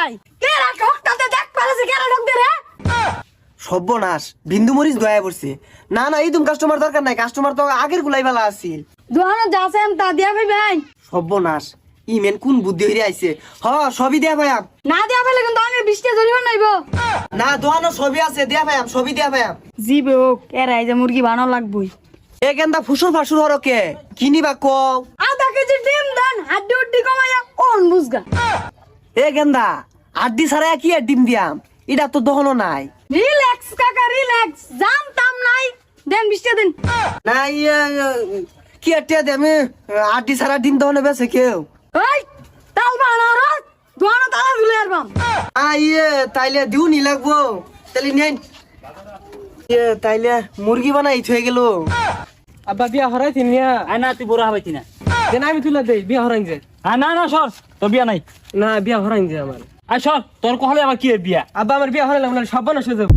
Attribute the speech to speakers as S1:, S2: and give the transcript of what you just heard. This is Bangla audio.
S1: ভাই কেরা ঠকটাতে দেখ পারছে কেরা ঠক দে রে
S2: সর্বনাশ বিন্দু মরিচ দয়া পড়ছে। না না এই তুমি কাস্টমার দরকার নাই, কাস্টমার তো আগের গুলাই বেলা আছিল।
S1: দোহানো যাছেন তা দিয়া ভাই ভাই
S2: সর্বনাশ ইমেন কোন বুদ্ধি হইরে আইছে। সবই দেয়া ভাইয়াম।
S1: না দিয়া ফেলে কিন্তু আমি 20 টা জরিমানা নাইব
S2: না দোয়ানো সবই আছে, দেয়া ভাইয়াম, সবই দেয়া ভাইয়াম।
S1: জিবে হোক এরা এই যে মুরগি বানানো লাগবই
S2: এ গেন্দা ফুসুর ফাসুর হরকে কিনিবা কও।
S1: আধা কেজি ডিম দেন হাড্ডি উড্ডি কমাইয়া কোন বুঝগা
S2: এ গেন্দা আড্ডি ছাড়া কি আর ডিম দিয়াম, এটা তো দহনো নাই।
S1: রিল্যাক্স কাকা রিল্যাক্স জানতাম নাই দেন 20 টা দিন
S2: না কি আর টিয়া দে আমি আড্ডি ছাড়া ডিম দহনে বেছে কেউ।
S1: ওই তাল বানার দোহানো তালা ঝুলে আরবাম
S2: তাইলে দিও নি লাগবো তাইলে নেন। তাইলে মুরগি বানাই থয়ে গেল।
S3: আব্বা বিয়া হরাইছি নিয়া
S4: না তুই বড় হবাইছি না
S3: দেন আমি তুলে দেই বিয়া হরাইন যে।
S4: না না সর তোর বিয়া নাই
S3: না বিয়া হরাইন যে আমার।
S4: আর সর তোর কহলে আবার কি বিয়া
S3: আব্বা আমার বিয়া হরাইলাম না সব বানা সুযোগ